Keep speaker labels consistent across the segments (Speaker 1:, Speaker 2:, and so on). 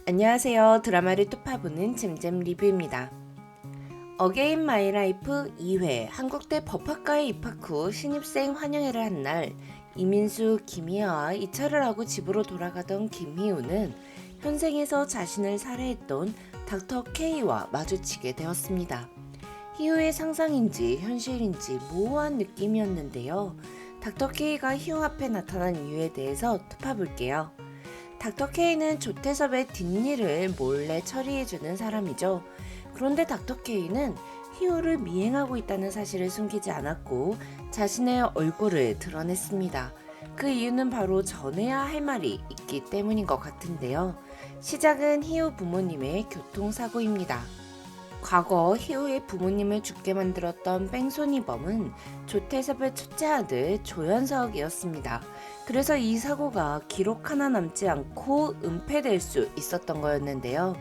Speaker 1: 안녕하세요. 드라마를 톱파보는 잼잼 리뷰입니다. 어게인 마이 라이프 2회 한국대 법학과에 입학 후 신입생 환영회를 한 날 이민수, 김희아와 이차를 하고 집으로 돌아가던 김희우는 현생에서 자신을 살해했던 닥터 K와 마주치게 되었습니다. 희우의 상상인지 현실인지 모호한 느낌이었는데요. 닥터 K가 희우 앞에 나타난 이유에 대해서 톱파볼게요. 닥터 K는 조태섭의 뒷일을 몰래 처리해주는 사람이죠. 그런데 닥터 K는 희우를 미행하고 있다는 사실을 숨기지 않았고 자신의 얼굴을 드러냈습니다. 그 이유는 바로 전해야 할 말이 있기 때문인 것 같은데요. 시작은 희우 부모님의 교통사고입니다. 과거 희우의 부모님을 죽게 만들었던 뺑소니범은 조태섭의 첫째 아들 조연석이었습니다. 그래서 이 사고가 기록 하나 남지 않고 은폐될 수 있었던 거였는데요.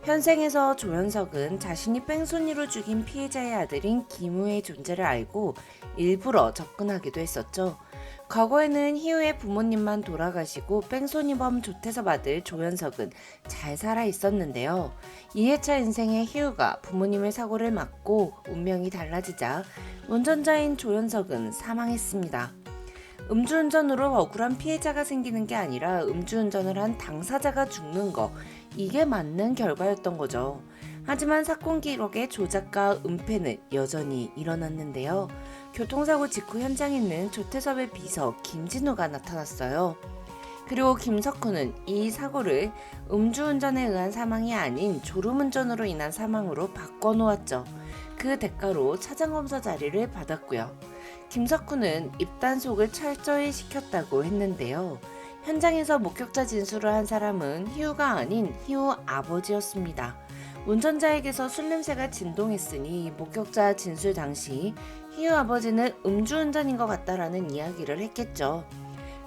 Speaker 1: 현생에서 조연석은 자신이 뺑소니로 죽인 피해자의 아들인 김우의 존재를 알고 일부러 접근하기도 했었죠. 과거에는 희우의 부모님만 돌아가시고 뺑소니범 조태섭 아들 조연석은 잘 살아 있었는데요. 2회차 인생의 희우가 부모님의 사고를 막고 운명이 달라지자 운전자인 조연석은 사망했습니다. 음주운전으로 억울한 피해자가 생기는 게 아니라 음주운전을 한 당사자가 죽는 거, 이게 맞는 결과였던 거죠. 하지만 사건 기록의 조작과 은폐는 여전히 일어났는데요. 교통사고 직후 현장에 있는 조태섭의 비서 김진우가 나타났어요. 그리고 김석훈은 이 사고를 음주운전에 의한 사망이 아닌 졸음운전으로 인한 사망으로 바꿔놓았죠. 그 대가로 차장검사 자리를 받았고요. 김석훈은 입단속을 철저히 시켰다고 했는데요. 현장에서 목격자 진술을 한 사람은 희우가 아닌 희우 아버지였습니다. 운전자에게서 술 냄새가 진동했으니 목격자 진술 당시 희우 아버지는 음주운전인 것 같다라는 이야기를 했겠죠.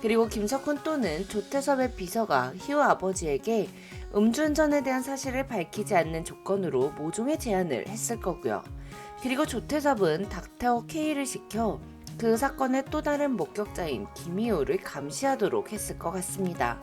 Speaker 1: 그리고 김석훈 또는 조태섭의 비서가 희우 아버지에게 음주운전에 대한 사실을 밝히지 않는 조건으로 모종의 제안을 했을 거고요. 그리고 조태섭은 닥터 K를 시켜 그 사건의 또 다른 목격자인 김희우를 감시하도록 했을 것 같습니다.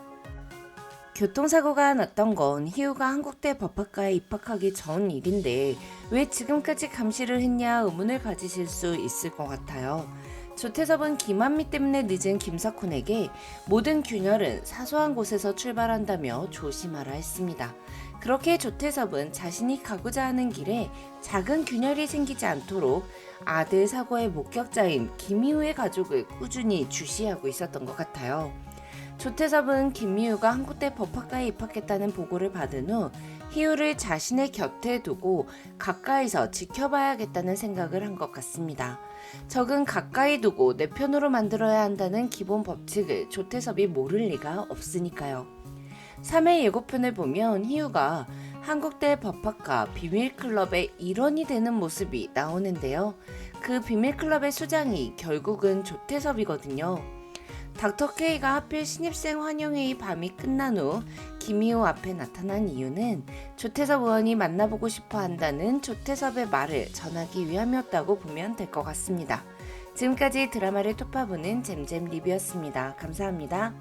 Speaker 1: 교통사고가 났던 건 희우가 한국대 법학과에 입학하기 전 일인데 왜 지금까지 감시를 했냐 의문을 가지실 수 있을 것 같아요. 조태섭은 김한미 때문에 늦은 김석훈에게 모든 균열은 사소한 곳에서 출발한다며 조심하라 했습니다. 그렇게 조태섭은 자신이 가고자 하는 길에 작은 균열이 생기지 않도록 아들 사고의 목격자인 김희우의 가족을 꾸준히 주시하고 있었던 것 같아요. 조태섭은 김희우가 한국대 법학과에 입학했다는 보고를 받은 후 희우를 자신의 곁에 두고 가까이서 지켜봐야겠다는 생각을 한 것 같습니다. 적은 가까이 두고 내 편으로 만들어야 한다는 기본 법칙을 조태섭이 모를 리가 없으니까요. 3회 예고편을 보면 희우가 한국대 법학과 비밀클럽의 일원이 되는 모습이 나오는데요. 그 비밀클럽의 수장이 결국은 조태섭이거든요. 닥터 K가 하필 신입생 환영회의 밤이 끝난 후 김희우 앞에 나타난 이유는 조태섭 의원이 만나보고 싶어 한다는 조태섭의 말을 전하기 위함이었다고 보면 될 것 같습니다. 지금까지 드라마를 톱파보는 잼잼 리뷰였습니다. 감사합니다.